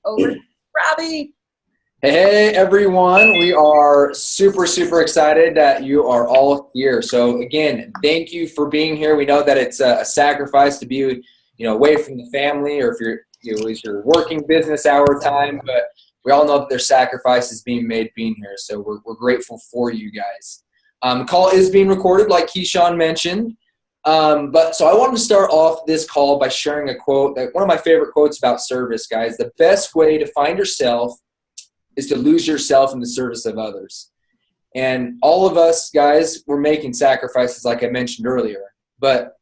over to Robbie. Hey everyone, we are super excited that you are all here. So again, thank you for being here. We know that it's a sacrifice to be, away from the family, or if it's your working business hour time, but we all know that there's sacrifices being made being here. So we're grateful for you guys. The call is being recorded, like Keyshawn mentioned. So I wanted to start off this call by sharing a quote, one of my favorite quotes about service, guys. The best way to find yourself is to lose yourself in the service of others. And all of us, guys, we're making sacrifices like I mentioned earlier, but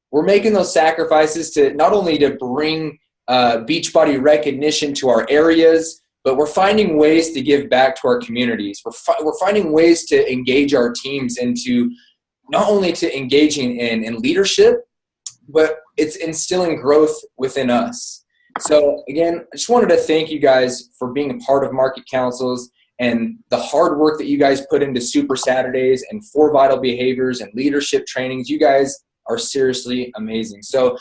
we're making those sacrifices to not only to bring Beachbody recognition to our areas, but we're finding ways to give back to our communities. We're finding ways to engage our teams into not only to engaging in leadership, but it's instilling growth within us. So again, I just wanted to thank you guys for being a part of Market Councils and the hard work that you guys put into Super Saturdays and 4 Vital Behaviors and leadership trainings. You guys are seriously amazing. So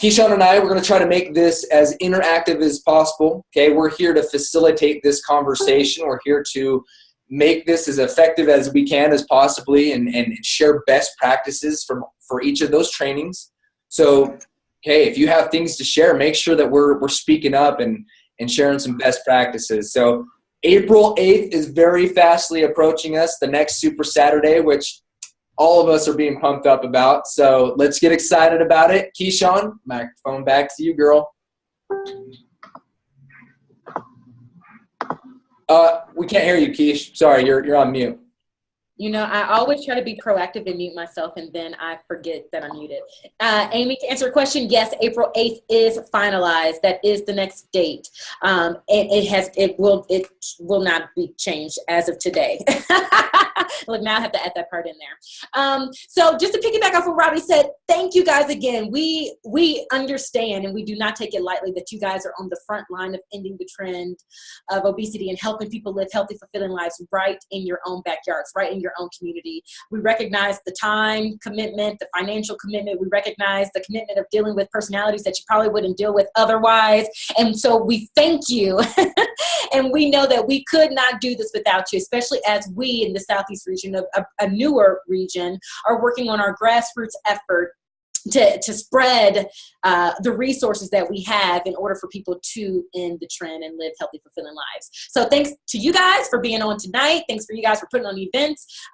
Keyshawn and I, we're going to try to make this as interactive as possible. Okay, we're here to facilitate this conversation. We're here to make this as effective as we can as possibly and share best practices for each of those trainings. So okay, if you have things to share, make sure that we're speaking up and sharing some best practices. So April 8th is very fastly approaching us, the next Super Saturday, which all of us are being pumped up about. So let's get excited about it. Keyshawn, microphone back to you, girl. We can't hear you, Keish. Sorry, you're on mute. I always try to be proactive and mute myself, and then I forget that I'm muted. Amy, to answer your question, yes, April 8th is finalized. That is the next date. It will not be changed as of today. Look, now I have to add that part in there. So just to piggyback off what Robbie said, thank you guys again. We understand, and we do not take it lightly, that you guys are on the front line of ending the trend of obesity and helping people live healthy, fulfilling lives right in your own backyards, right in your own community. We recognize the time commitment, the financial commitment. We recognize the commitment of dealing with personalities that you probably wouldn't deal with otherwise. And so we thank you. And we know that we could not do this without you, especially as we in the Southeast region, a newer region, are working on our grassroots effort to spread the resources that we have in order for people to end the trend and live healthy, fulfilling lives. So thanks to you guys for being on tonight. Thanks for you guys for putting on events.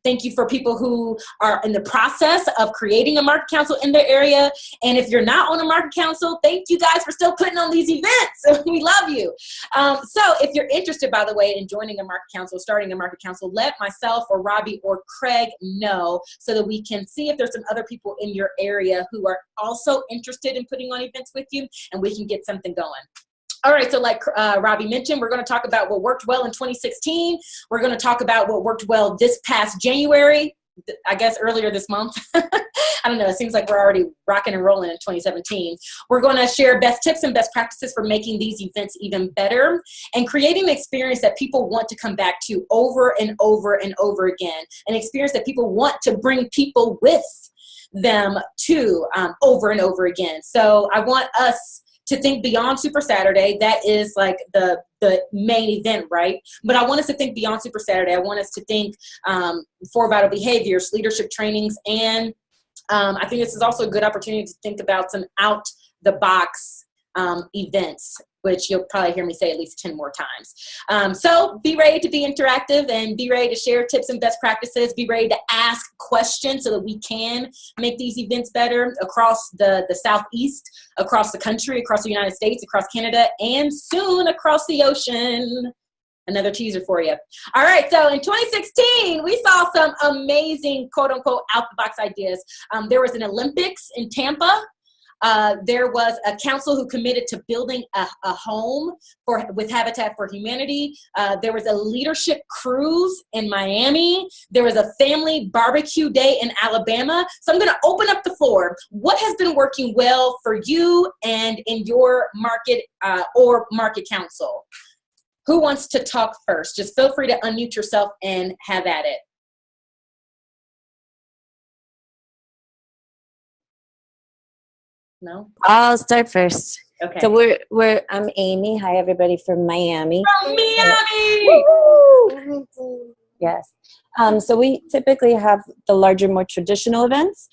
Thank you for people who are in the process of creating a market council in their area. And if you're not on a market council, thank you guys for still putting on these events. We love you. So if you're interested, by the way, in joining a market council, starting a market council, let myself or Robbie or Craig know so that we can see if there's some other people in your area who are also interested in putting on events with you, and we can get something going. All right, so like Robbie mentioned, we're going to talk about what worked well in 2016. We're going to talk about what worked well this past January, I guess earlier this month. I don't know. It seems like we're already rocking and rolling in 2017. We're going to share best tips and best practices for making these events even better and creating an experience that people want to come back to over and over and over again, an experience that people want to bring people with them to over and over again. So I want us to think beyond Super Saturday. That is like the main event, right? But I want us to think beyond Super Saturday. I want us to think 4 Vital Behaviors, leadership trainings, and I think this is also a good opportunity to think about some out-the-box events, which you'll probably hear me say at least 10 more times. So be ready to be interactive and be ready to share tips and best practices. Be ready to ask questions so that we can make these events better across the Southeast, across the country, across the United States, across Canada, and soon across the ocean. Another teaser for you. All right, so in 2016, we saw some amazing, quote-unquote, out-the-box ideas. There was an Olympics in Tampa. There was a council who committed to building a home with Habitat for Humanity. There was a leadership cruise in Miami. There was a family barbecue day in Alabama. So I'm going to open up the floor. What has been working well for you and in your market or market council? Who wants to talk first? Just feel free to unmute yourself and have at it. No? I'll start first. Okay. So I'm Amy. Hi, everybody from Miami. From Miami! Yes. So we typically have the larger, more traditional events.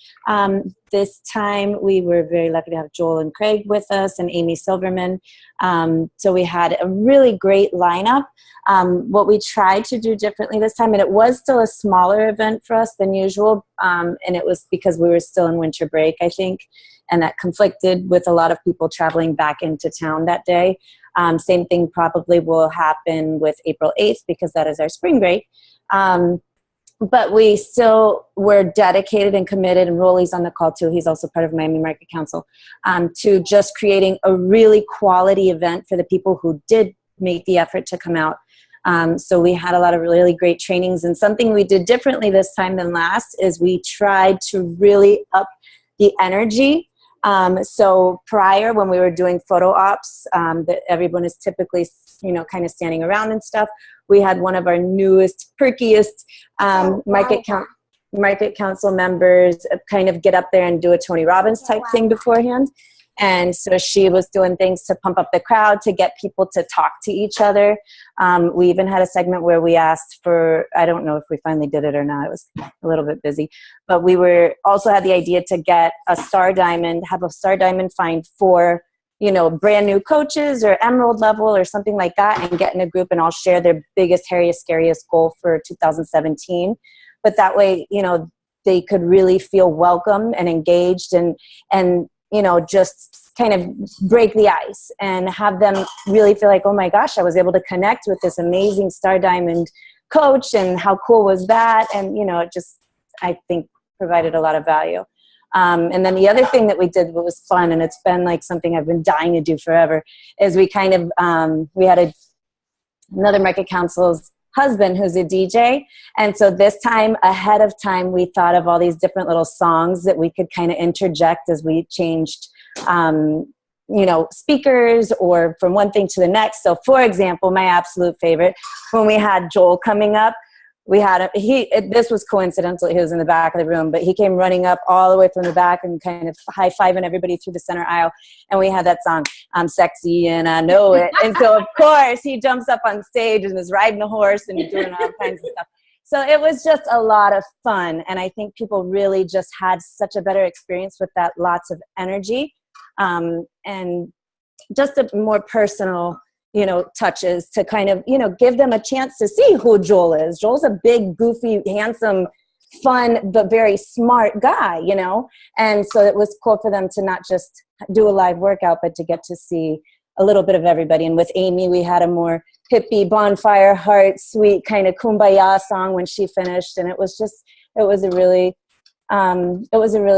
This time we were very lucky to have Joel and Craig with us and Amy Silverman. So we had a really great lineup. What we tried to do differently this time, and it was still a smaller event for us than usual, and it was because we were still in winter break, I think, and that conflicted with a lot of people traveling back into town that day. Same thing probably will happen with April 8th because that is our spring break. But we still were dedicated and committed, and Rolly's on the call too. He's also part of Miami Market Council, to just creating a really quality event for the people who did make the effort to come out. So we had a lot of really great trainings, and something we did differently this time than last is we tried to really up the energy. So prior, when we were doing photo ops, that everyone is typically, kind of standing around and stuff, we had one of our newest, perkiest market council members kind of get up there and do a Tony Robbins type thing beforehand. And so she was doing things to pump up the crowd, to get people to talk to each other. We even had a segment where we asked for, I don't know if we finally did it or not, it was a little bit busy, but we also had the idea to get have a star diamond find for, brand new coaches or emerald level or something like that, and get in a group and all share their biggest, hairiest, scariest goal for 2017. But that way, they could really feel welcome and engaged and just kind of break the ice and have them really feel like, oh my gosh, I was able to connect with this amazing Star Diamond coach, and how cool was that? And, it just, I think, provided a lot of value. And then the other thing that we did, what was fun, and it's been like something I've been dying to do forever, is we kind of, we had another market council's husband who's a DJ. And so this time, ahead of time, we thought of all these different little songs that we could kind of interject as we changed, speakers or from one thing to the next. So for example, my absolute favorite, when we had Joel coming up, this was coincidental, he was in the back of the room, but he came running up all the way from the back and kind of high-fiving everybody through the center aisle. And we had that song, I'm sexy and I know it. And so of course he jumps up on stage and is riding a horse and doing all kinds of stuff. So it was just a lot of fun. And I think people really just had such a better experience with that, lots of energy, and just a more personal touches to kind of, give them a chance to see who Joel is. Joel's a big, goofy, handsome, fun, but very smart guy, And so it was cool for them to not just do a live workout, but to get to see a little bit of everybody. And with Amy, we had a more hippie, bonfire, heart, sweet kind of kumbaya song when she finished. And it was a really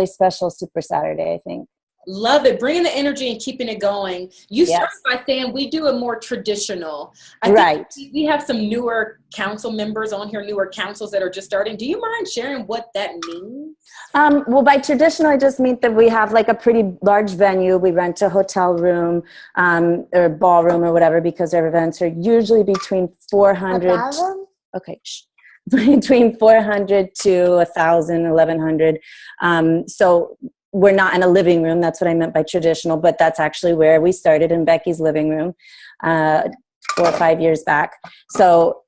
special Super Saturday, I think. Love it. Bringing the energy and keeping it going. You started by saying we do a more traditional. I think we have some newer council members on here, newer councils that are just starting. Do you mind sharing what that means? Well, by traditional, I just mean that we have like a pretty large venue. We rent a hotel room or ballroom or whatever, because our events are usually between 400. Okay. Between 400 to 1,000, 1,100. So we're not in a living room. That's what I meant by traditional, but that's actually where we started, in Becky's living room 4 or 5 years back. So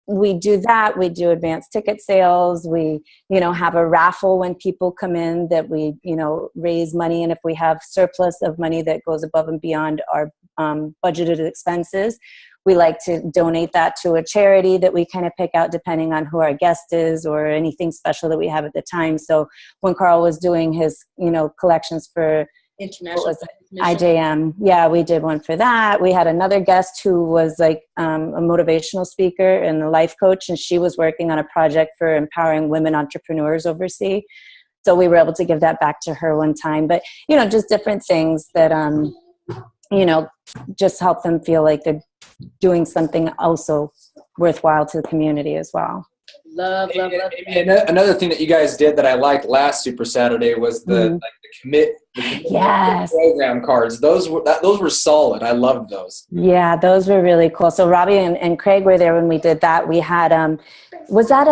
we do that. We do advanced ticket sales. We, have a raffle when people come in that we, raise money. And if we have surplus of money that goes above and beyond our budgeted expenses, we like to donate that to a charity that we kind of pick out depending on who our guest is or anything special that we have at the time. So when Carl was doing his, collections for International IJM, we did one for that. We had another guest who was like a motivational speaker and a life coach, and she was working on a project for empowering women entrepreneurs overseas. So we were able to give that back to her one time. But, just different things that, just help them feel like they're doing something also worthwhile to the community as well. Love. Another thing that you guys did that I liked last Super Saturday was the commit program cards. Those were solid. I loved those. Yeah, those were really cool. So Robbie and Craig were there when we did that. We had was that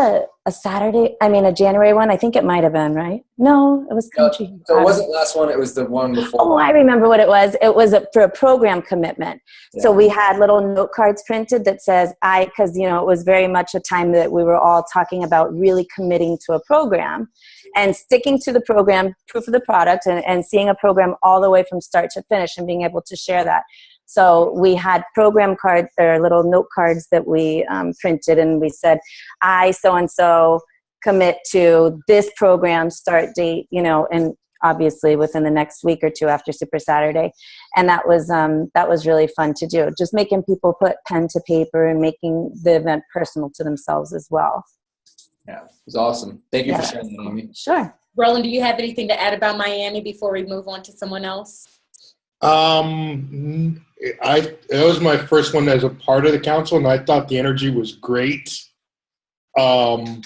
a a January one. I think it might have been, right? No, it was country. So it wasn't the last one. It was the one before. Oh, I remember what it was. It was for a program commitment. Yeah. So we had little note cards printed that says because, it was very much a time that we were all talking about really committing to a program and sticking to the program, proof of the product, and seeing a program all the way from start to finish and being able to share that. So we had program cards or little note cards that we printed, and we said, I so-and-so commit to this program start date, and obviously within the next week or two after Super Saturday. And that was really fun to do, just making people put pen to paper and making the event personal to themselves as well. Yeah, it was awesome. Thank you for sharing that, Amy. Sure. Roland, do you have anything to add about Miami before we move on to someone else? That was my first one as a part of the council, and I thought the energy was great. I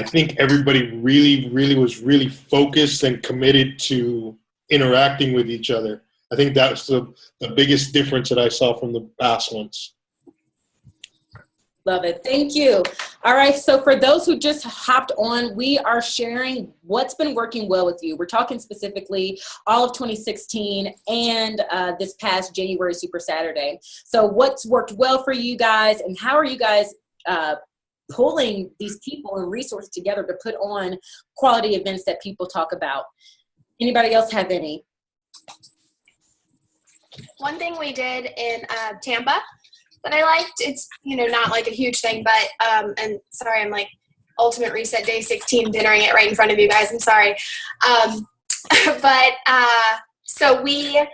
think everybody really was really focused and committed to interacting with each other. I think that's the biggest difference that I saw from the past ones. Love it. Thank you. All right. So for those who just hopped on, we are sharing what's been working well with you. We're talking specifically all of 2016 and this past January Super Saturday. So what's worked well for you guys, and how are you guys pulling these people and resources together to put on quality events that people talk about? Anybody else have any? One thing we did in Tampa that I liked, it's, not like a huge thing, but, and sorry, I'm like ultimate reset day 16, dinnering it right in front of you guys. I'm sorry. So we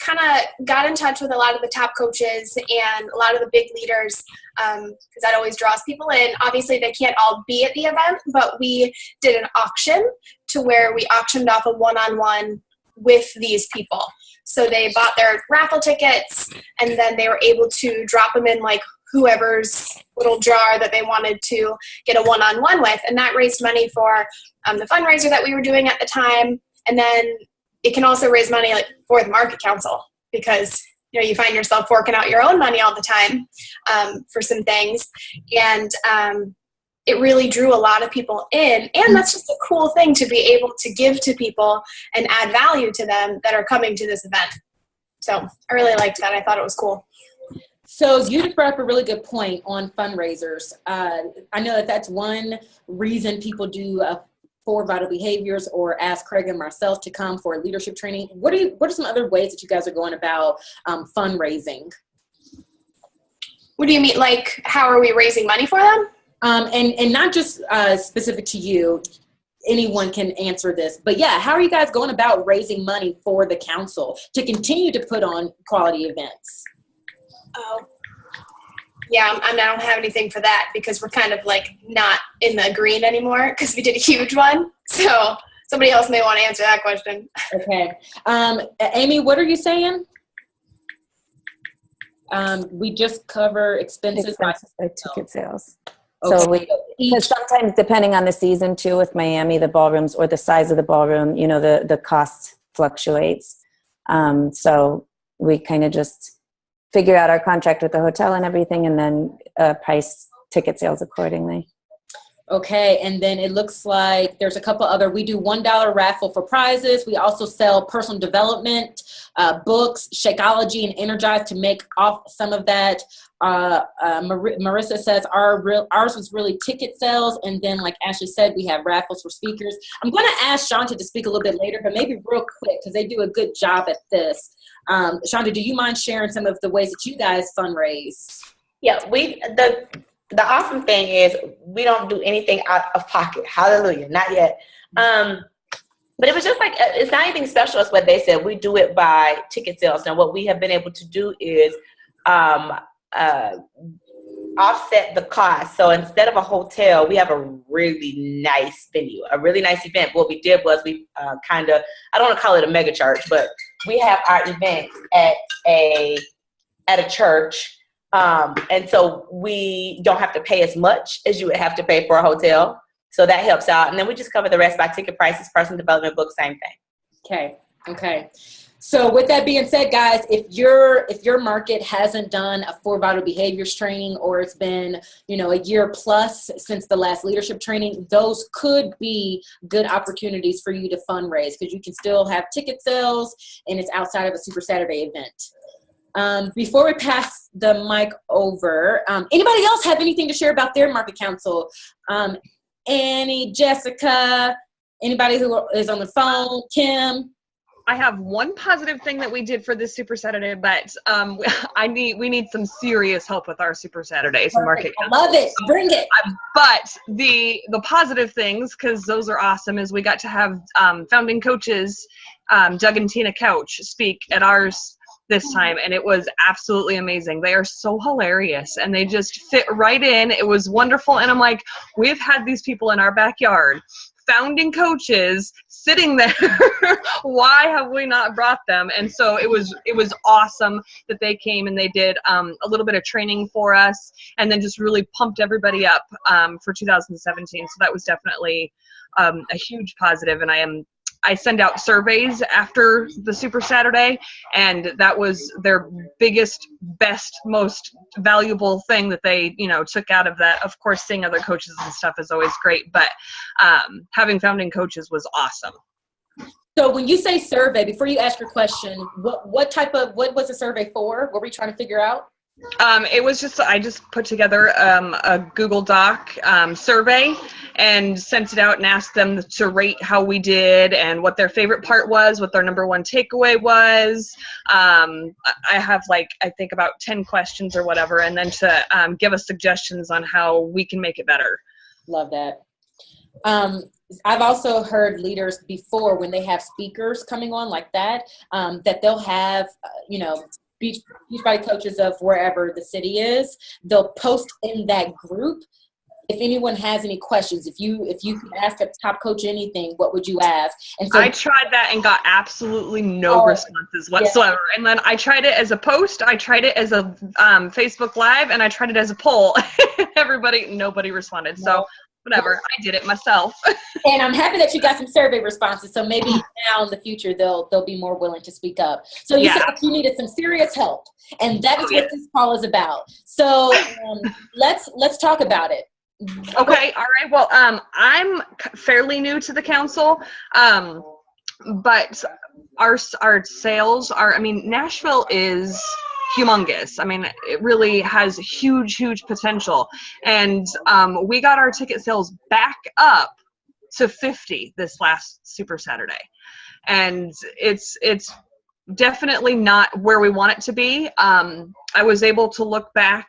kind of got in touch with a lot of the top coaches and a lot of the big leaders, because that always draws people in. Obviously, they can't all be at the event, but we did an auction to where we auctioned off a one-on-one with these people. So they bought their raffle tickets, and then they were able to drop them in like whoever's little jar that they wanted to get a one-on-one with. And that raised money for the fundraiser that we were doing at the time. And then it can also raise money like for the market council, because you find yourself forking out your own money all the time for some things. And it really drew a lot of people in. And that's just a cool thing to be able to give to people and add value to them that are coming to this event. So I really liked that. I thought it was cool. So you just brought up a really good point on fundraisers. I know that's one reason people do for Vital Behaviors or ask Craig and Marcel to come for leadership training. What are some other ways that you guys are going about fundraising? What do you mean? Like, how are we raising money for them? And not just specific to you, anyone can answer this, but yeah, how are you guys going about raising money for the council to continue to put on quality events? Oh, yeah, I don't have anything for that because we're kind of like not in the green anymore because we did a huge one. So somebody else may want to answer that question. Okay. Amy, what are you saying? We just cover expenses by ticket sales. Okay. So because sometimes depending on the season too, with Miami, the ballrooms or the size of the ballroom, the cost fluctuates. So we kind of just figure out our contract with the hotel and everything, and then price ticket sales accordingly. Okay, and then it looks like there's a couple other, we do $1 raffle for prizes. We also sell personal development, books, Shakeology, and Energize to make off some of that. Marissa says ours was really ticket sales. And then like Ashley said, we have raffles for speakers. I'm going to ask Shanta to speak a little bit later, but maybe real quick because they do a good job at this. Shanta, do you mind sharing some of the ways that you guys fundraise? Yeah, the awesome thing is we don't do anything out of pocket. Hallelujah. Not yet. But it was just like, it's not anything special as what they said. We do it by ticket sales. Now, what we have been able to do is offset the cost. So instead of a hotel, we have a really nice venue, a really nice event. What we did was we I don't want to call it a mega church, but we have our event at a church. And so we don't have to pay as much as you would have to pay for a hotel. So that helps out. And then we just cover the rest by ticket prices, personal development, books, same thing. Okay. So with that being said, guys, if your market hasn't done a 4 vital behaviors training, or it's been, a year plus since the last leadership training, those could be good opportunities for you to fundraise, because you can still have ticket sales and it's outside of a Super Saturday event. Before we pass the mic over, anybody else have anything to share about their market council? Annie, Jessica, anybody who is on the phone, Kim? I have one positive thing that we did for this Super Saturday, but we need some serious help with our Super Saturdays and market. I love it. Bring it. But the positive things, because those are awesome, is we got to have founding coaches, Doug and Tina Couch, speak at ours this time, and it was absolutely amazing. They are so hilarious, and they just fit right in. It was wonderful, and I'm like, we've had these people in our backyard, founding coaches, sitting there. Why have we not brought them? And so it was awesome that they came and they did a little bit of training for us, and then just really pumped everybody up for 2017. So that was definitely a huge positive. And I send out surveys after the Super Saturday, and that was their biggest, best, most valuable thing that they, took out of that. Of course, seeing other coaches and stuff is always great, but having founding coaches was awesome. So when you say survey, before you ask your question, what was the survey for? What were you trying to figure out? It was just, I just put together a Google Doc survey and sent it out and asked them to rate how we did and what their favorite part was, what their number one takeaway was. I have I think about 10 questions or whatever, and then to give us suggestions on how we can make it better. Love that. I've also heard leaders before, when they have speakers coming on like that, that they'll have, Beachbody coaches of wherever the city is, they'll post in that group. If anyone has any questions, if you could ask a top coach anything, what would you ask? And so I tried that and got absolutely no responses whatsoever. Yeah. And then I tried it as a post, I tried it as a Facebook Live, and I tried it as a poll. Nobody responded. No. So whatever, I did it myself. And I'm happy that you got some survey responses. So maybe now in the future they'll be more willing to speak up. So you said that you needed some serious help, and that is what this call is about. So let's talk about it. Okay. All right. Well, I'm fairly new to the council, but our sales are, Nashville is humongous. It really has huge potential. And we got our ticket sales back up to 50 this last Super Saturday. And it's definitely not where we want it to be. I was able to look back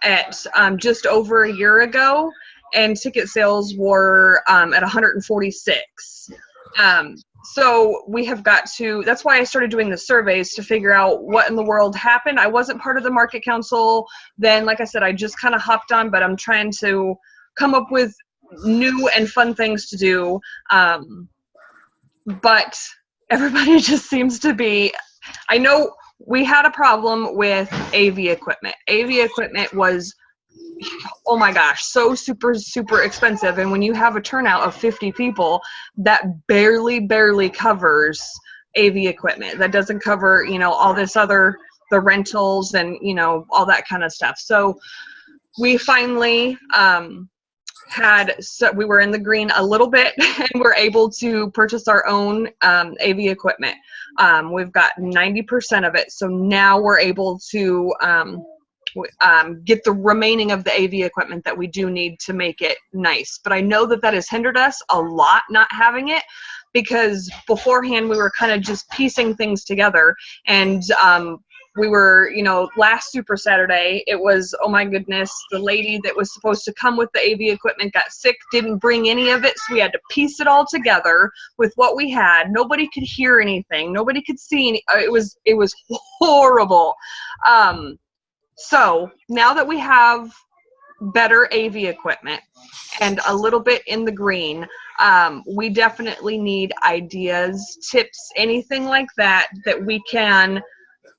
at just over a year ago, and ticket sales were at 146. So we have got to, that's why I started doing the surveys, to figure out what in the world happened. I wasn't part of the market council then. Like I said, I just kind of hopped on, but I'm trying to come up with new and fun things to do. But everybody just seems to be, I know we had a problem with AV equipment. AV equipment was, oh my gosh, so super expensive. And when you have a turnout of 50 people, that barely covers AV equipment. That doesn't cover, all this other, the rentals and, all that kind of stuff. So we finally we were in the green a little bit, and we're able to purchase our own AV equipment. We've got 90% of it. So now we're able to get the remaining of the AV equipment that we do need to make it nice. But I know that has hindered us a lot, not having it, because beforehand we were kind of just piecing things together. And we were, last Super Saturday, it was, oh my goodness, the lady that was supposed to come with the AV equipment got sick, didn't bring any of it, so we had to piece it all together with what we had. Nobody could hear anything. Nobody could see it was horrible. So now that we have better AV equipment and a little bit in the green, we definitely need ideas, tips, anything like that we can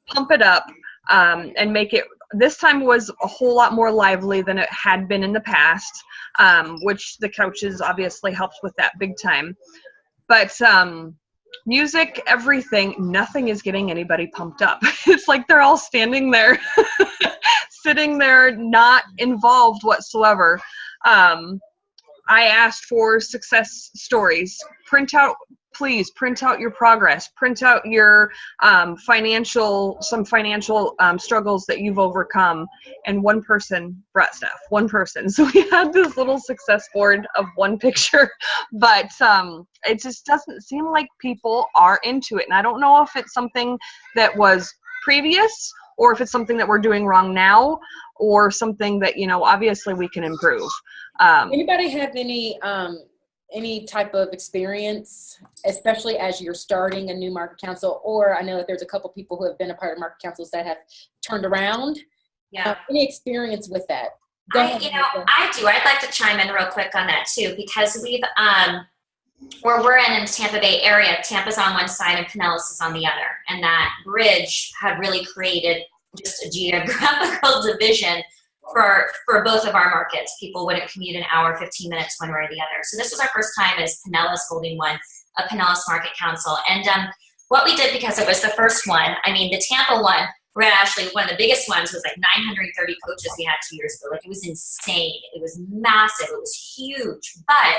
pump it up and make it. This time was a whole lot more lively than it had been in the past, which the coaches obviously helped with that big time. But music, everything, nothing is getting anybody pumped up. It's like they're all standing there, sitting there, not involved whatsoever. I asked for success stories. Please print out your progress, print out your financial struggles that you've overcome. And one person brought stuff, one person. So we had this little success board of one picture, but it just doesn't seem like people are into it. And I don't know if it's something that was previous or if it's something that we're doing wrong now or something that, obviously we can improve. Anybody have any type of experience, especially as you're starting a new market council, or I know that there's a couple people who have been a part of market councils that have turned around. Yeah. Any experience with that? I do. I'd like to chime in real quick on that too, because we've, where we're in the Tampa Bay area, Tampa's on one side and Pinellas is on the other. And that bridge had really created just a geographical division for both of our markets. People wouldn't commute an hour, 15 minutes one way or the other. So this was our first time as Pinellas holding a Pinellas Market Council. And what we did, because it was the first one, the Tampa one, we're actually one of the biggest ones, was like 930 coaches we had 2 years ago. Like, it was insane. It was massive. It was huge. But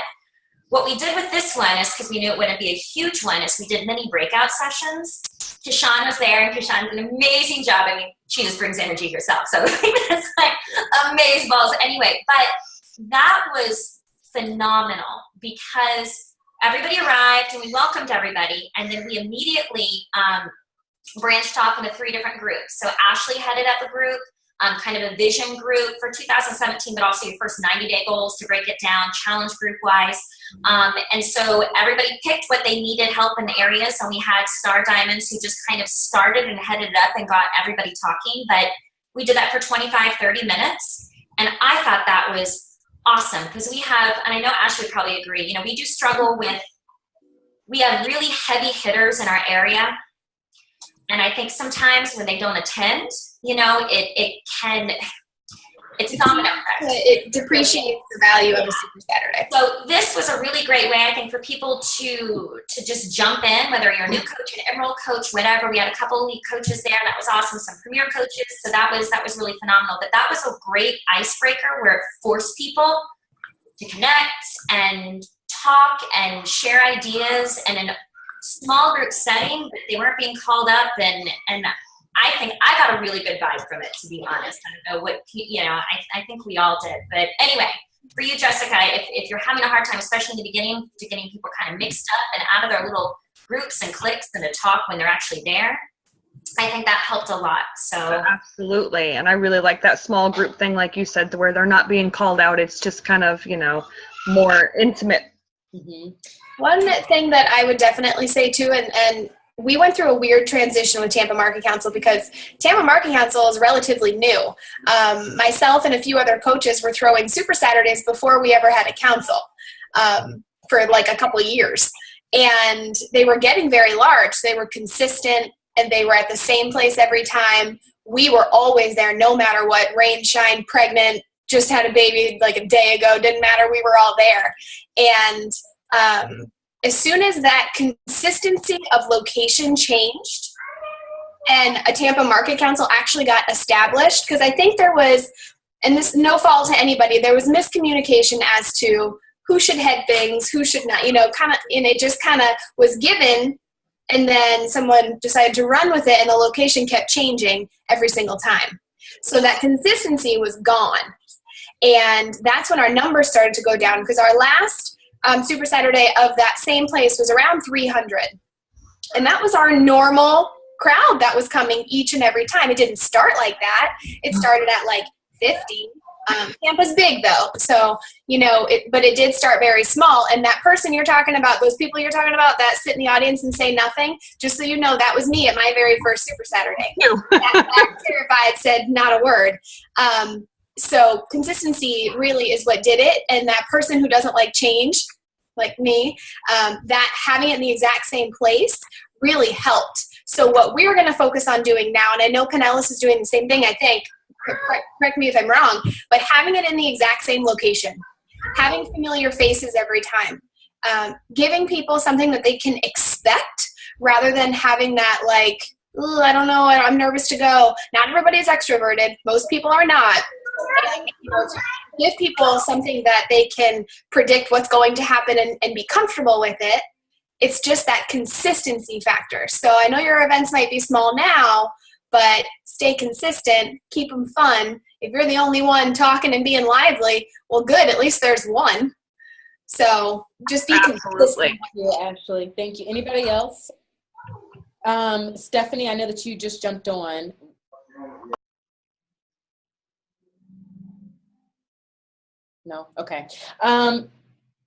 what we did with this one is, because we knew it wouldn't be a huge one, is we did mini breakout sessions. Kishan was there, and Kishan did an amazing job. She just brings energy herself. So it's like amazeballs. Anyway, but that was phenomenal because everybody arrived and we welcomed everybody. And then we immediately branched off into 3 different groups. So Ashley headed up a group, kind of a vision group for 2017, but also your first 90-day goals to break it down, challenge group-wise. And so everybody picked what they needed help in the areas, and we had Star Diamonds who just kind of started and headed it up and got everybody talking. But we did that for 25, 30 minutes, and I thought that was awesome because we have, and I know Ashley would probably agree, we do struggle with, we have really heavy hitters in our area. And I think sometimes when they don't attend, it's domino effect. It depreciates the value of a Super Saturday. So this was a really great way, I think, for people to just jump in, whether you're a new coach, an Emerald coach, whatever. We had a couple elite coaches there. That was awesome. Some premier coaches. So that was really phenomenal. But that was a great icebreaker where it forced people to connect and talk and share ideas and in a small group setting, but they weren't being called up, and I think I got a really good vibe from it, to be honest. I don't know what, I think we all did. But anyway, for you, Jessica, if you're having a hard time, especially in the beginning, to getting people kind of mixed up and out of their little groups and cliques and to talk when they're actually there, I think that helped a lot. So absolutely. And I really like that small group thing, like you said, where they're not being called out. It's just kind of, more intimate. Mm-hmm. One thing that I would definitely say too, and we went through a weird transition with Tampa Market Council because Tampa Market Council is relatively new. Myself and a few other coaches were throwing Super Saturdays before we ever had a council for like a couple of years. And they were getting very large. They were consistent and they were at the same place every time. We were always there no matter what, rain, shine, pregnant, just had a baby like a day ago, didn't matter, we were all there. And as soon as that consistency of location changed and a Tampa Market Council actually got established, because I think there was, and this no fault to anybody, there was miscommunication as to who should head things, who should not, and it just kind of was given, and then someone decided to run with it and the location kept changing every single time. So that consistency was gone. And that's when our numbers started to go down, because our last Super Saturday of that same place was around 300. And that was our normal crowd that was coming each and every time. It didn't start like that. It started at like 50. Tampa's big though. So, but it did start very small. And that person you're talking about, those people you're talking about that sit in the audience and say nothing, just so you know, that was me at my very first Super Saturday. that terrified, said not a word. So consistency really is what did it. And that person who doesn't like change, like me, that having it in the exact same place really helped. So what we're going to focus on doing now, and I know Pinellas is doing the same thing, I think, correct me if I'm wrong, but having it in the exact same location, having familiar faces every time. giving people something that they can expect rather than having that like, ooh, I don't know, I'm nervous to go. Not everybody's extroverted. Most people are not. And, to give people something that they can predict what's going to happen and be comfortable with it, it's just that consistency factor. So I know your events might be small now, but stay consistent, keep them fun. If you're the only one talking and being lively, well, good, at least there's one. So just be consistent. Thank you, Ashley. Thank you. Anybody else? Stephanie, I know that you just jumped on. No? Okay.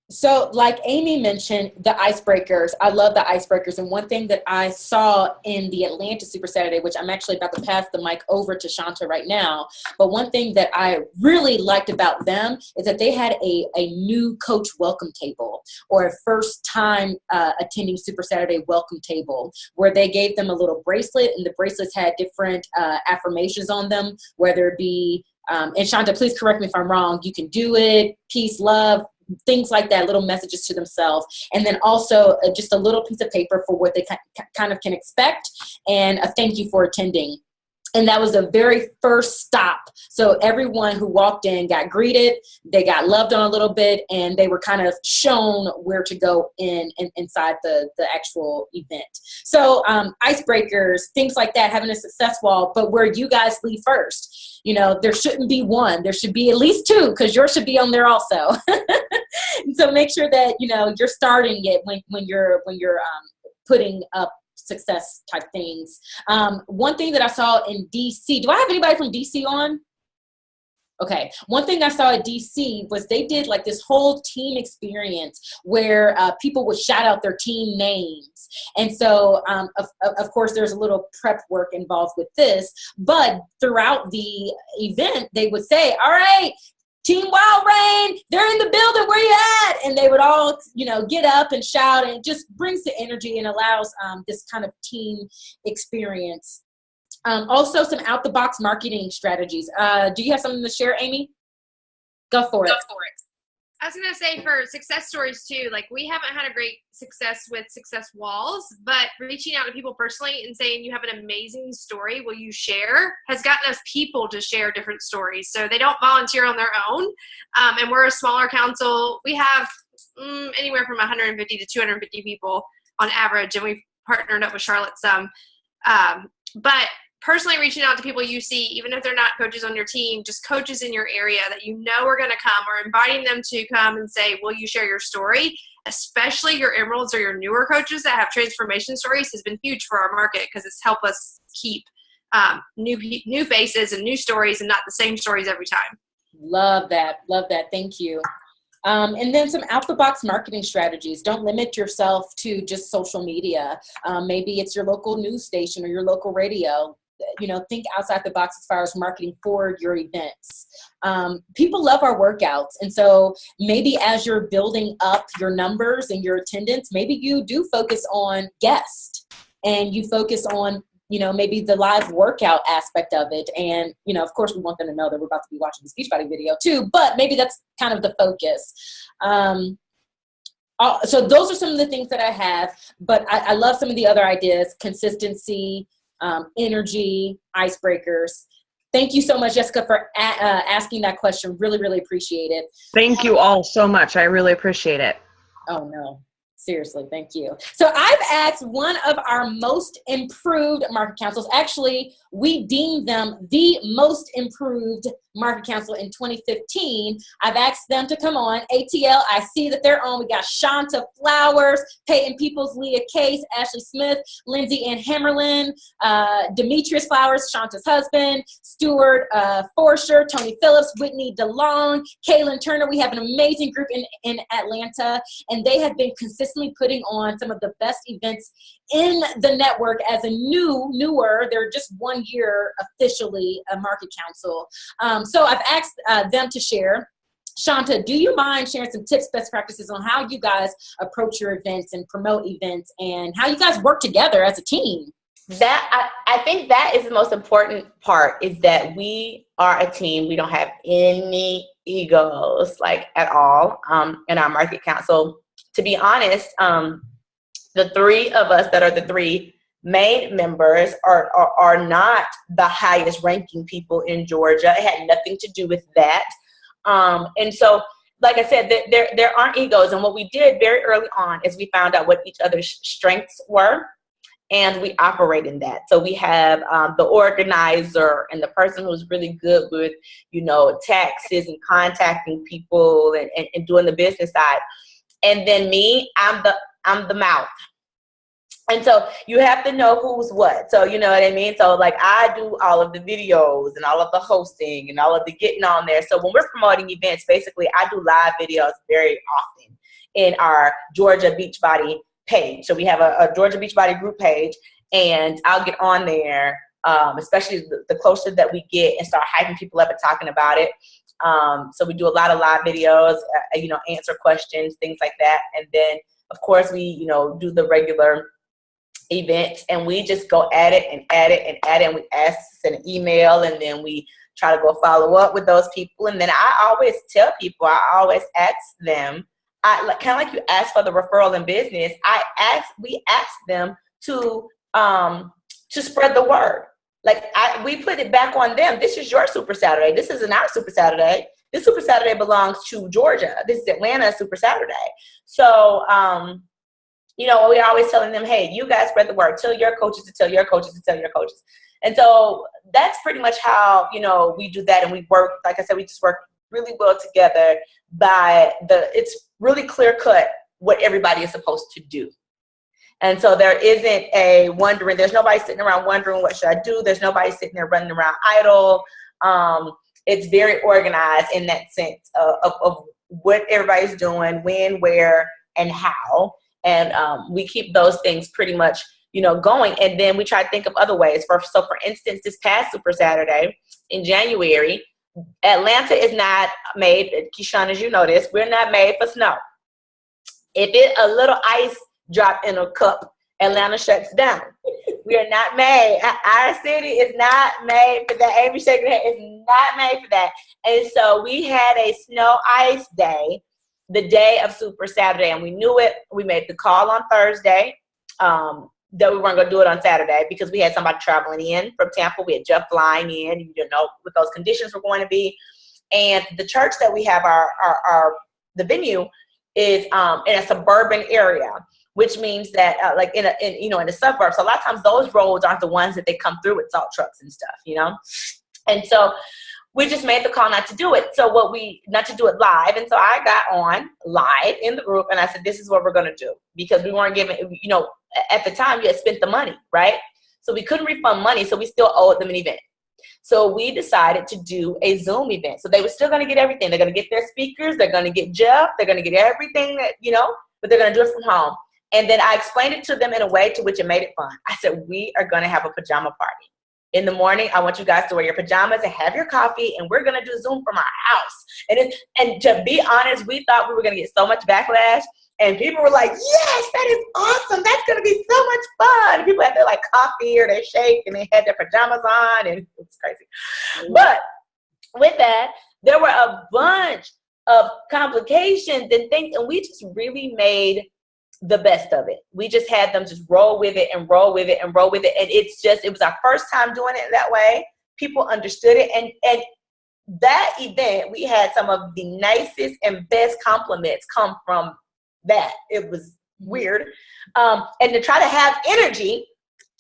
So like Amy mentioned, the icebreakers, I love the icebreakers. And one thing that I saw in the Atlanta Super Saturday, which I'm actually about to pass the mic over to Shanta right now, but one thing that I really liked about them is that they had a new coach welcome table, or a first time attending Super Saturday welcome table, where they gave them a little bracelet, and the bracelets had different affirmations on them, whether it be, and Shanta, please correct me if I'm wrong, you can do it, peace, love, things like that, little messages to themselves. And then also just a little piece of paper for what they kind of can expect, and a thank you for attending. And that was the very first stop. So everyone who walked in got greeted, they got loved on a little bit, and they were kind of shown where to go inside the actual event. So icebreakers, things like that, having a success wall, but where you guys leave first. There shouldn't be one. There should be at least two, because yours should be on there also. So make sure that, you're starting it when you're putting up success type things. One thing that I saw in DC, do I have anybody from DC on? Okay. One thing I saw at DC was they did like this whole team experience where people would shout out their team names. And so, of course, there's a little prep work involved with this, but throughout the event, they would say, all right, Team Wild Rain, they're in the building, where you at? And they would all, get up and shout, and it just brings the energy and allows this kind of team experience. Also, some out-the-box marketing strategies. Do you have something to share, Amy? Go for it. I was going to say, for success stories too, like we haven't had a great success with success walls, but reaching out to people personally and saying you have an amazing story, will you share, has gotten us people to share different stories. So they don't volunteer on their own. And we're a smaller council. We have anywhere from 150 to 250 people on average, and we've partnered up with Charlotte some. But personally reaching out to people you see, even if they're not coaches on your team, just coaches in your area that are going to come, or inviting them to come and say, will you share your story? Especially your emeralds or your newer coaches that have transformation stories has been huge for our market, because it's helped us keep new faces and new stories, and not the same stories every time. Love that. Thank you. And then some out-the-box marketing strategies. Don't limit yourself to just social media. Maybe it's your local news station or your local radio. Think outside the box as far as marketing for your events. People love our workouts. And so maybe as you're building up your numbers and your attendance, maybe you do focus on guests, and you focus on, maybe the live workout aspect of it. And, of course we want them to know that we're about to be watching this Beachbody video too, but maybe that's kind of the focus. So those are some of the things that I have, but I love some of the other ideas: consistency, energy, icebreakers. Thank you so much, Jessica, for asking that question. Really, really appreciate it. Thank you all so much. I really appreciate it. Oh, no. Seriously, thank you. So I've asked one of our most improved market councils. Actually, we deemed them the most improved market council in 2015. I've asked them to come on. ATL, I see that they're on. We got Shanta Flowers, Peyton Peoples, Leah Case, Ashley Smith, Lindsay Ann Hammerlin, Demetrius Flowers, Shanta's husband, Stuart Forsher, Tony Phillips, Whitney DeLong, Kaylin Turner. We have an amazing group in Atlanta, and they have been consistently putting on some of the best events in the network as a newer, they're just 1 year officially a market council. So I've asked them to share. Shanta, do you mind sharing some tips, best practices on how you guys approach your events and promote events, and how you guys work together as a team? I think that is the most important part, is that we are a team. We don't have any egos, like, at all, in our market council. to be honest, the three of us that are the three main members are not the highest ranking people in Georgia. It had nothing to do with that. And so, like I said, there aren't egos. And what we did very early on is we found out what each other's strengths were, and we operate in that. So we have the organizer and the person who's really good with, taxes and contacting people and doing the business side. And then me, I'm the mouth. And so you have to know who's what. So you know what I mean? So like I do all of the videos and all of the hosting and all of the getting on there. So when we're promoting events, basically I do live videos very often in our Georgia Beachbody page. So we have a Georgia Beachbody group page, and I'll get on there, especially the closer that we get, and start hyping people up and talking about it. So we do a lot of live videos, answer questions, things like that. And then of course we, do the regular events, and we just go at it and at it and at it, and we send an email, and then we try to go follow up with those people. And then I always tell people, I always ask them, kind of like you ask for the referral in business, we ask them to spread the word. Like we put it back on them. This is your Super Saturday. This isn't our Super Saturday. This Super Saturday belongs to Georgia. This is Atlanta Super Saturday. So, we're always telling them, hey, you guys spread the word. Tell your coaches to tell your coaches to tell your coaches. And so that's pretty much how, we do that. And we work, like I said, we just work really well together it's really clear cut what everybody is supposed to do. And so there isn't there's nobody sitting around wondering what should I do. There's nobody sitting there running around idle. It's very organized in that sense of what everybody's doing, when, where, and how. And we keep those things pretty much, going. And then we try to think of other ways. So for instance, this past Super Saturday in January, Atlanta is not made, Keyshawn, as you know this, we're not made for snow. If a little ice drop in a cup, Atlanta shuts down. We are not made. Our city is not made for that. Amy shaking her head. It's not made for that. And so we had a snow ice day the day of Super Saturday, and we knew it. We made the call on Thursday that we weren't going to do it on Saturday because we had somebody traveling in from Tampa. We had Jeff flying in. You didn't know what those conditions were going to be. And the church that we have, the venue is in a suburban area, which means that like in the suburbs, so a lot of times those roads aren't the ones that they come through with salt trucks and stuff, And so we just made the call not to do it. So not to do it live. And so I got on live in the group and I said, this is what we're going to do, because we weren't given, at the time you had spent the money, right? So we couldn't refund money. So we still owed them an event. So we decided to do a Zoom event. So they were still going to get everything. They're going to get their speakers. They're going to get Jeff. They're going to get everything that, but they're going to do it from home. And then I explained it to them in a way to which it made it fun. I said, we are going to have a pajama party. In the morning, I want you guys to wear your pajamas and have your coffee, and we're going to do Zoom from our house. And to be honest, we thought we were going to get so much backlash, and people were like, yes, that is awesome. That's going to be so much fun. And people had their coffee or their shake, and they had their pajamas on, and it was crazy. But with that, there were a bunch of complications and things, and we just really made the best of it. We just had them just roll with it and roll with it and roll with it. And it was our first time doing it that way. People understood it. And that event, we had some of the nicest and best compliments come from that. It was weird. And to try to have energy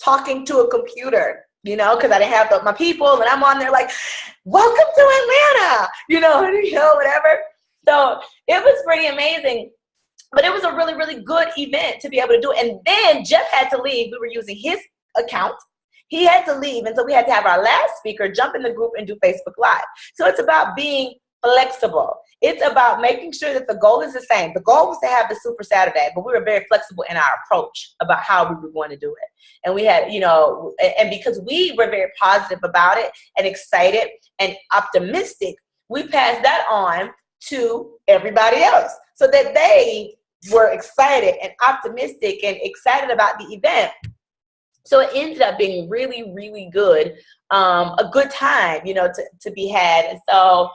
talking to a computer, because I didn't have my people, and I'm on there like, welcome to Atlanta, whatever. So it was pretty amazing. But it was a really, really good event to be able to do. And then Jeff had to leave. We were using his account. He had to leave. And so we had to have our last speaker jump in the group and do Facebook Live. So it's about being flexible. It's about making sure that the goal is the same. The goal was to have the Super Saturday, but we were very flexible in our approach about how we were going to do it. And we had, and because we were very positive about it and excited and optimistic, we passed that on to everybody else so that they were excited and optimistic and excited about the event. So it ended up being really, really good, a good time, to be had. And so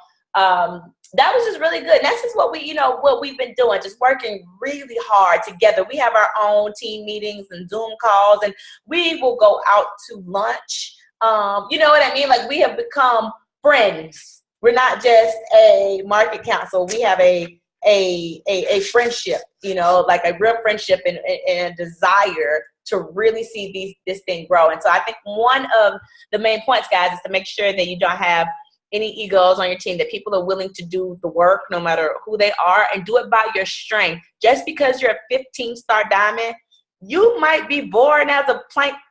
that was just really good. And that's just what we've been doing, just working really hard together. We have our own team meetings and Zoom calls, and we will go out to lunch. You know what I mean? Like, we have become friends. We're not just a market council. We have a friendship, like a real friendship and a desire to really see this thing grow. And so I think one of the main points, guys, is to make sure that you don't have any egos on your team, that people are willing to do the work no matter who they are, and do it by your strength. Just because you're a 15-star diamond, you might be boring as a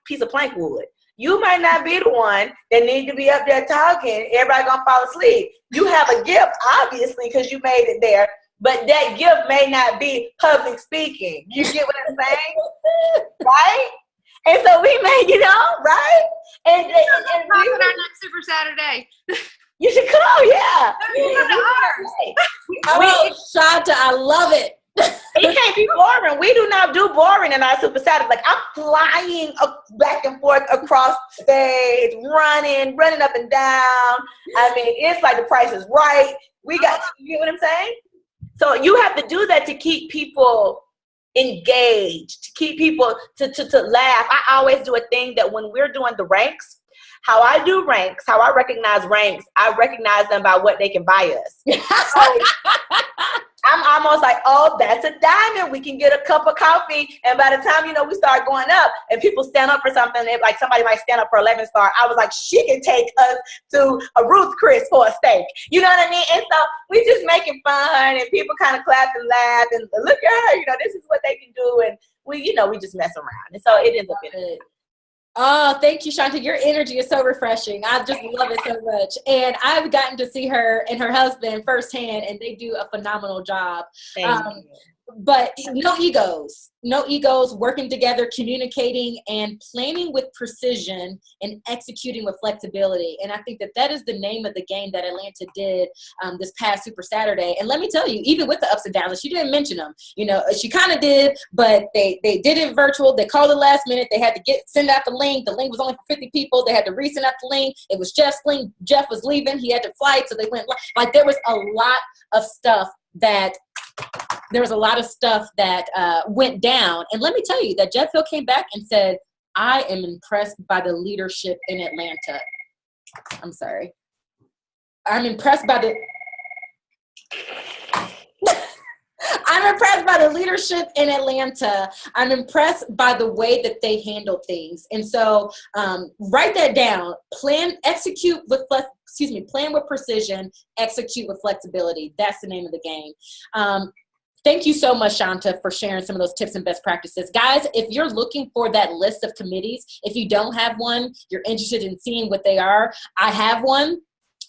piece of plank wood. You might not be the one that need to be up there talking. Everybody gonna fall asleep. You have a gift, obviously, because you made it there, but that gift may not be public speaking. You get what I'm saying? Right? And so we made, right? And talk at our next Super Saturday. You should come, yeah. Oh, Shanta, I love it. It can't be boring. We do not do boring in our Super Saturday. Like, I'm flying back and forth across the stage, running up and down. I mean, it's like The Price is Right. You get what I'm saying? So you have to do that to keep people engaged, to keep people to laugh. I always do a thing that when we're doing the ranks, how I do ranks, how I recognize ranks, I recognize them by what they can buy us. So I'm almost like, oh, that's a diamond. We can get a cup of coffee. And by the time, we start going up and people stand up for something, like somebody might stand up for 11-star, I was like, she can take us to a Ruth Chris for a steak. You know what I mean? And so we just making fun, and people kind of clap and laugh and look at her, this is what they can do. And we just mess around. And so it ends up being it. Oh, thank you, Shanta. Your energy is so refreshing. I just love it so much. And I've gotten to see her and her husband firsthand, and they do a phenomenal job. But no egos, working together, communicating, and planning with precision and executing with flexibility. And I think that is the name of the game that Atlanta did this past Super Saturday. And let me tell you, even with the ups and downs, she didn't mention them. She kind of did, but they did it virtual. They called it last minute. They had to send out the link. The link was only for 50 people. They had to resend out the link. It was Jeff's link. Jeff was leaving. He had to fly, so they went like there was a lot of stuff that went down. And let me tell you that Jeff Hill came back and said, I am impressed by the leadership in Atlanta. I'm sorry. I'm impressed by the leadership in Atlanta. I'm impressed by the way that they handle things. And so write that down. Plan with precision, execute with flexibility. That's the name of the game. Thank you so much, Shanta, for sharing some of those tips and best practices. Guys, if you're looking for that list of committees, if you don't have one, you're interested in seeing what they are, I have one.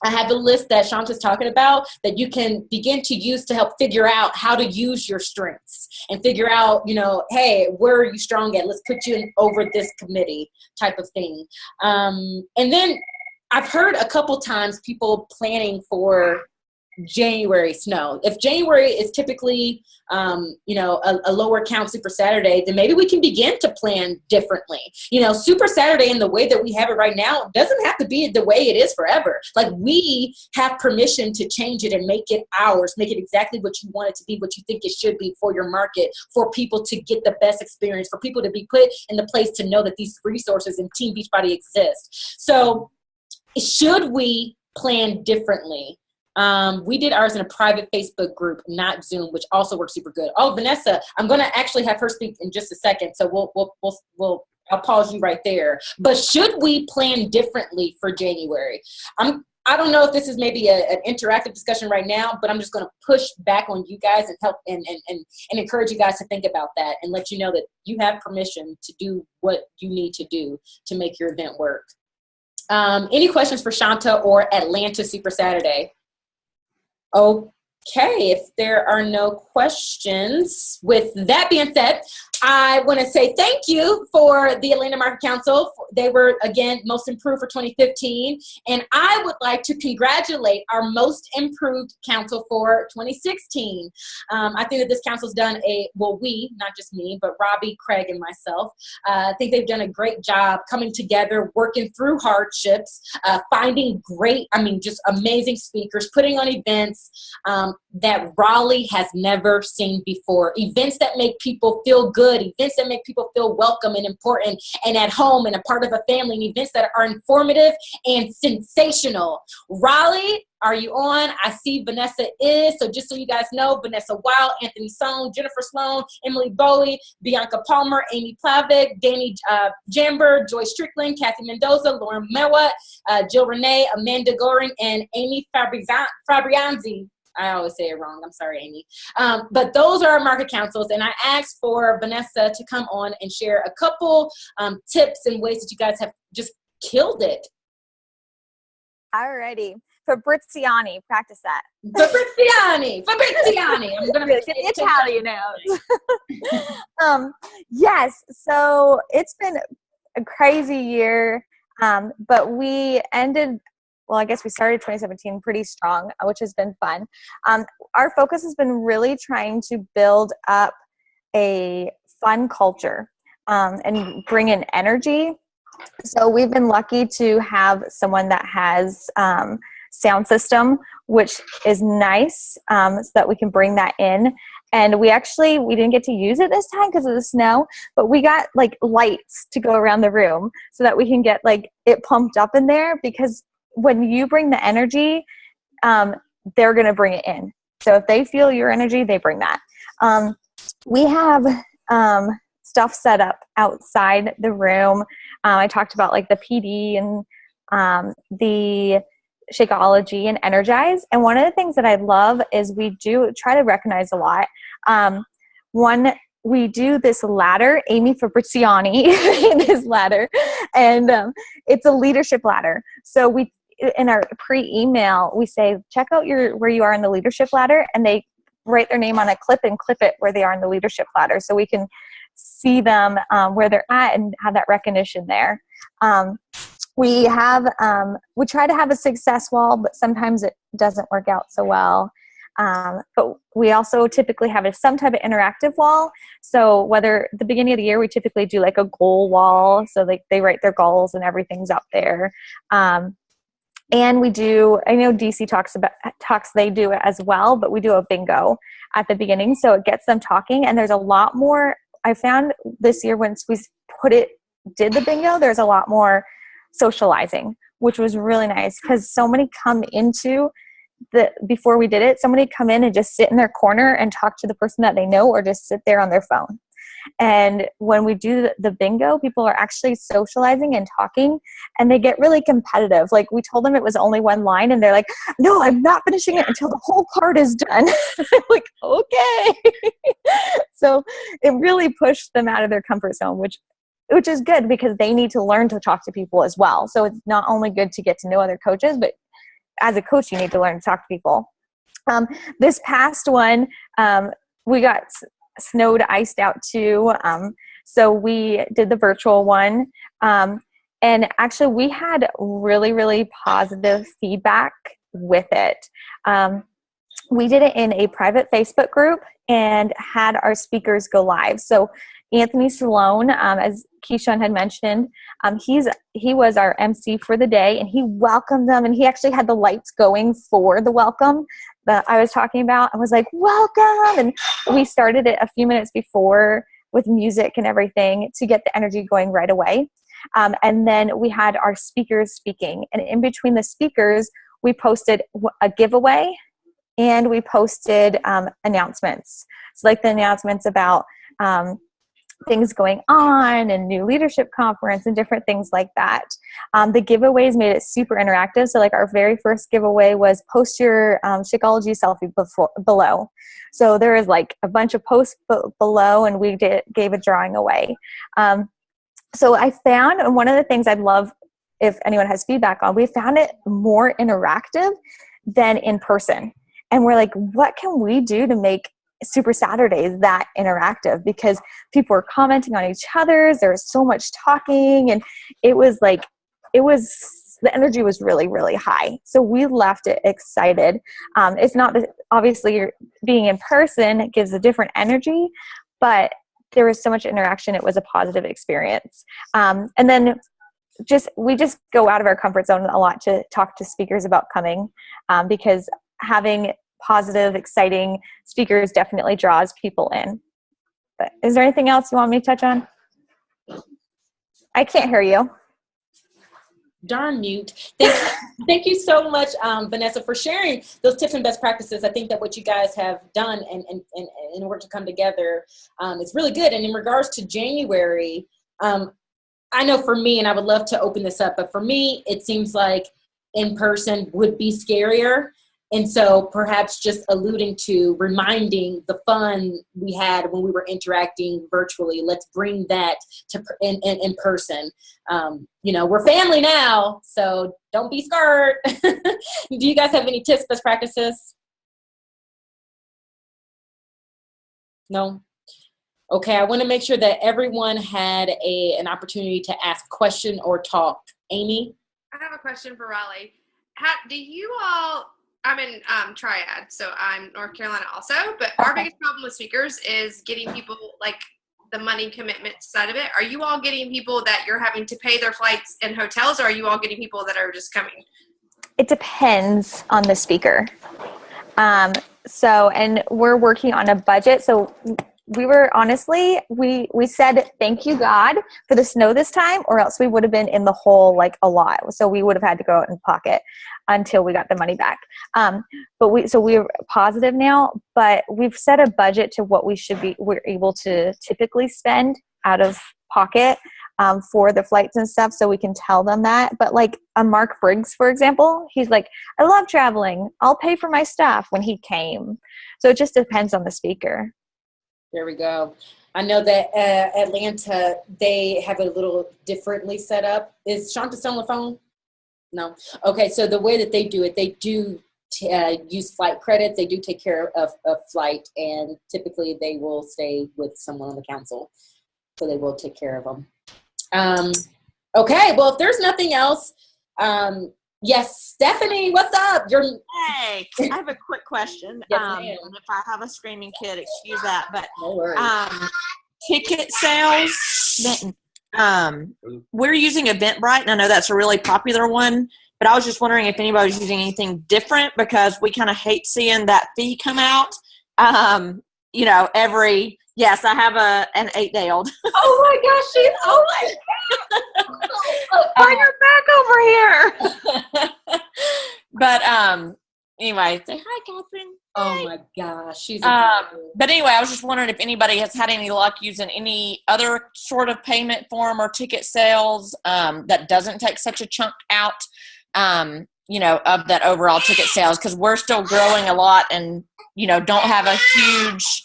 I have the list that Shanta's talking about that you can begin to use to help figure out how to use your strengths and figure out, hey, where are you strong at? Let's put you over this committee type of thing. And then I've heard a couple times people planning for January snow. If January is typically, a lower count Super Saturday, then maybe we can begin to plan differently. Super Saturday in the way that we have it right now doesn't have to be the way it is forever. Like, we have permission to change it and make it ours, make it exactly what you want it to be, what you think it should be for your market, for people to get the best experience, for people to be put in the place to know that these resources in Team Beachbody exist. So should we plan differently? We did ours in a private Facebook group, not Zoom, which also works super good. Oh, Vanessa, I'm going to actually have her speak in just a second. So I'll pause you right there. But should we plan differently for January? I don't know if this is maybe an interactive discussion right now, but I'm just going to push back on you guys and help and encourage you guys to think about that and let you know that you have permission to do what you need to do to make your event work. Any questions for Shanta or Atlanta Super Saturday? Okay, if there are no questions, with that being said, I want to say thank you for the Atlanta Market Council. They were, again, most improved for 2015. And I would like to congratulate our most improved council for 2016. I think that this council's done we, not just me, but Robbie, Craig, and myself, I think they've done a great job coming together, working through hardships, finding just amazing speakers, putting on events that Raleigh has never seen before. Events that make people feel good, events that make people feel welcome and important and at home and a part of a family, and events that are informative and sensational. Raleigh, are you on? I see Vanessa is. So just so you guys know, Vanessa Wild, Anthony Sohn, Jennifer Sloan, Emily Bowie, Bianca Palmer, Amy Plavik, Danny Jamber, Joy Strickland, Kathy Mendoza, Lauren Mewat, Jill Renee, Amanda Goring, and Amy Fabrianzi. I always say it wrong. I'm sorry, Amy. But those are our market councils, and I asked for Vanessa to come on and share a couple tips and ways that you guys have just killed it. Alrighty. Fabriziani, practice that. Fabriziani. I'm going to get the Italian out. Yes, so it's been a crazy year, but we ended, I guess we started 2017 pretty strong, which has been fun. Our focus has been really trying to build up a fun culture and bring in energy. So we've been lucky to have someone that has sound system, which is nice, so that we can bring that in. And we didn't get to use it this time because of the snow, but we got like lights to go around the room so that we can get like it pumped up in there, because when you bring the energy, they're going to bring it in. So if they feel your energy, they bring that. We have stuff set up outside the room. I talked about like the PD and the Shakeology and Energize. And one of the things that I love is we do try to recognize a lot. We do this ladder, Amy Fabriziani, this ladder, and it's a leadership ladder. So we, in our pre-email, we say, check out where you are in the leadership ladder, and they write their name on a clip and clip it where they are in the leadership ladder, so we can see them where they're at and have that recognition there. We try to have a success wall, but sometimes it doesn't work out so well. But we also typically have some type of interactive wall. So whether at the beginning of the year, we typically do like a goal wall. So like they write their goals and everything's up there. And we do, I know DC talks, they do it as well, but we do a bingo at the beginning. So it gets them talking, and there's a lot more. I found this year once we did the bingo, there's a lot more socializing, which was really nice, because so many come into before we did it, somebody come in and just sit in their corner and talk to the person that they know, or just sit there on their phone. And when we do the bingo, people are actually socializing and talking, and they get really competitive. Like, we told them it was only one line, and they're like, no, I'm not finishing it until the whole card is done. I'm like, okay. So it really pushed them out of their comfort zone, which is good, because they need to learn to talk to people as well. So it's not only good to get to know other coaches, but as a coach, you need to learn to talk to people. This past one, we got snowed, iced out too. So we did the virtual one. And actually we had really, really positive feedback with it. We did it in a private Facebook group and had our speakers go live. So Anthony Sloan, as Keyshawn had mentioned, he was our MC for the day, and he welcomed them, and he actually had the lights going for the welcome that I was talking about. I was like, welcome, and we started it a few minutes before with music and everything to get the energy going right away. And then we had our speakers speaking, and in between the speakers, we posted a giveaway, and we posted announcements. So like the announcements about things going on and new leadership conference and different things like that. The giveaways made it super interactive. So like our very first giveaway was post your Shakeology selfie below. So there is like a bunch of posts below, and we gave a drawing away. So I found, and one of the things I'd love if anyone has feedback on, we found it more interactive than in person. And we're like, what can we do to make Super Saturdays that interactive, because people were commenting on each other's. There was so much talking, and it was the energy was really, really high. So we left it excited. It's not that obviously being in person gives a different energy, but there was so much interaction. It was a positive experience. And then we just go out of our comfort zone a lot to talk to speakers about coming, because having positive, exciting speakers definitely draws people in. But is there anything else you want me to touch on? I can't hear you. Darn mute. Thank you so much, Vanessa, for sharing those tips and best practices. I think that what you guys have done and in order to come together is really good. And in regards to January, I know for me, and I would love to open this up, but for me, it seems like in person would be scarier. And so perhaps just alluding to reminding the fun we had when we were interacting virtually, let's bring that to in person. We're family now, so don't be scared. Do you guys have any tips, best practices? No? Okay, I want to make sure that everyone had an opportunity to ask question or talk. Amy? I have a question for Raleigh. Do you all, I'm in Triad, so I'm North Carolina also, but our biggest problem with speakers is getting people, like the money commitment side of it. Are you all getting people that you're having to pay their flights and hotels, or are you all getting people that are just coming? It depends on the speaker. And we're working on a budget. So we were honestly, we said, thank you God for the snow this time, or else we would have been in the hole like a lot. So we would have had to go out and pocket until we got the money back. But we're positive now, but we've set a budget to what we're able to typically spend out of pocket for the flights and stuff. So we can tell them that. But like a Mark Briggs, for example, he's like, I love traveling. I'll pay for my stuff when he came. So it just depends on the speaker. There we go. I know that Atlanta, they have a little differently set up. Is Shanta still on the phone? No. Okay, so the way that they do it, they do use flight credits. They do take care of flight, and typically they will stay with someone on the council. So they will take care of them. Okay, well, if there's nothing else, yes, Stephanie, what's up? Hey, I have a quick question. Yes, and if I have a screaming kid, excuse that. But no worries. Ticket sales, we're using Eventbrite, and I know that's a really popular one. But I was just wondering if anybody's using anything different, because we kind of hate seeing that fee come out. Yes, I have an 8-day-old. Oh my gosh, bring her back over here. But anyway, say hi, Catherine. Oh my gosh, she's but anyway, I was just wondering if anybody has had any luck using any other sort of payment form or ticket sales that doesn't take such a chunk out, of that overall ticket sales, because we're still growing a lot and, don't have a huge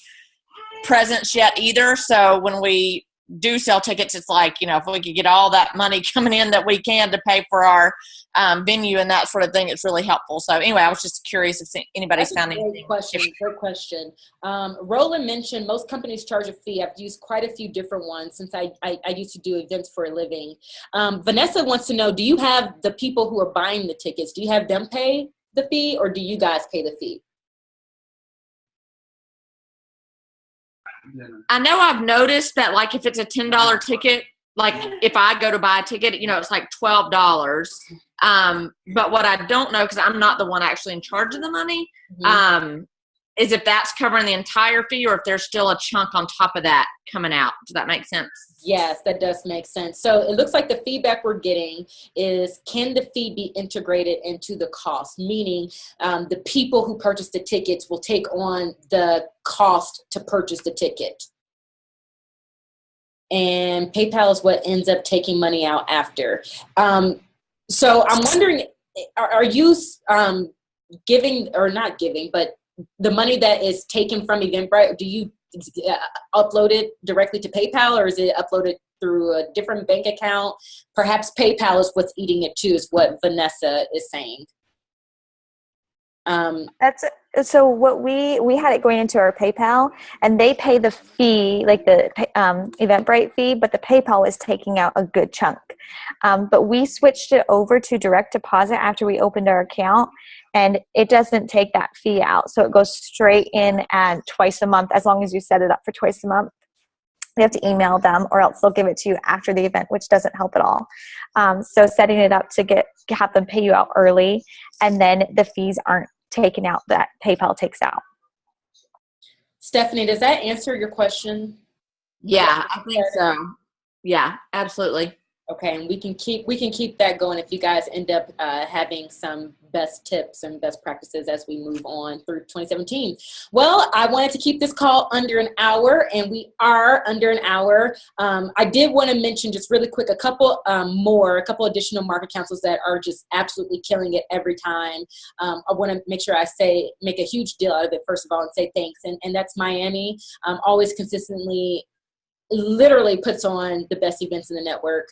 presence yet either. So when we do sell tickets, it's like, if we could get all that money coming in that we can to pay for our venue and that sort of thing, it's really helpful. So anyway, I was just curious if anybody's found anything. Great question. Roland mentioned most companies charge a fee. I've used quite a few different ones since I used to do events for a living. Vanessa wants to know, do you have the people who are buying the tickets, do you have them pay the fee, or do you guys pay the fee? I know I've noticed that, like, if it's a $10 ticket, like if I go to buy a ticket, it's like $12. But what I don't know, because I'm not the one actually in charge of the money, is if that's covering the entire fee, or if there's still a chunk on top of that coming out. Does that make sense? Yes, that does make sense. So it looks like the feedback we're getting is, can the fee be integrated into the cost? Meaning the people who purchase the tickets will take on the cost to purchase the ticket. And PayPal is what ends up taking money out after. So I'm wondering, are you giving, or not giving, but the money that is taken from Eventbrite, do you upload it directly to PayPal, or is it uploaded through a different bank account? Perhaps PayPal is what's eating it too, is what Vanessa is saying. So what we had it going into our PayPal, and they pay the fee, like the Eventbrite fee, but the PayPal was taking out a good chunk. But we switched it over to direct deposit after we opened our account, and it doesn't take that fee out. So it goes straight in at twice a month, as long as you set it up for twice a month. You have to email them, or else they'll give it to you after the event, which doesn't help at all. So setting it up to have them pay you out early, and then the fees aren't taken out that PayPal takes out. Stephanie, does that answer your question? Yeah, I think so. Yeah, absolutely. Okay, and we can keep that going if you guys end up having some best tips and best practices as we move on through 2017. Well, I wanted to keep this call under an hour, and we are under an hour. I did want to mention just really quick a couple additional market councils that are just absolutely killing it every time. I want to make sure I make a huge deal out of it first of all and say thanks, and that's Miami. Always consistently literally puts on the best events in the network.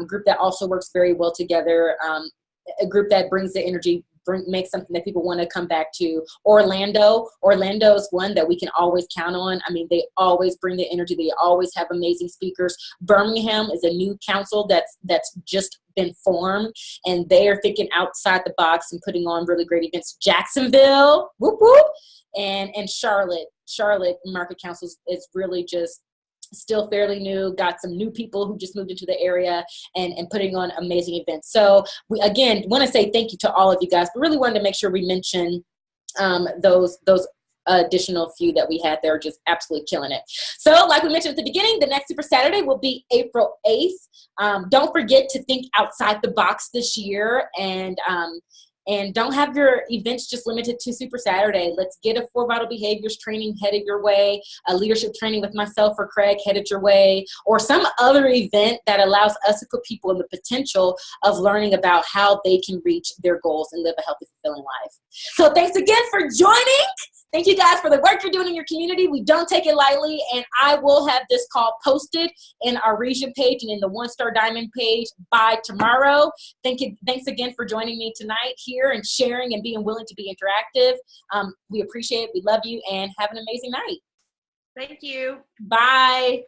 Group that also works very well together. A group that brings the energy, makes something that people want to come back to. Orlando's one that we can always count on. I mean, they always bring the energy. They always have amazing speakers. Birmingham is a new council that's just been formed, and they are thinking outside the box and putting on really great events. Jacksonville, whoop whoop, and Charlotte Market Council is really just still fairly new, got some new people who just moved into the area and putting on amazing events. So we, again, want to say thank you to all of you guys, but really wanted to make sure we mention those additional few that we had there, just absolutely killing it. So like we mentioned at the beginning, the next Super Saturday will be April 8th. Don't forget to think outside the box this year, and don't have your events just limited to Super Saturday. Let's get a 4 Vital Behaviors training headed your way, a leadership training with myself or Craig headed your way, or some other event that allows us to put people in the potential of learning about how they can reach their goals and live a healthy, fulfilling life. So thanks again for joining. Thank you guys for the work you're doing in your community. We don't take it lightly, and I will have this call posted in our region page and in the 1-Star Diamond page by tomorrow. Thanks again for joining me tonight here and sharing and being willing to be interactive. We appreciate it. We love you, and have an amazing night. Thank you. Bye.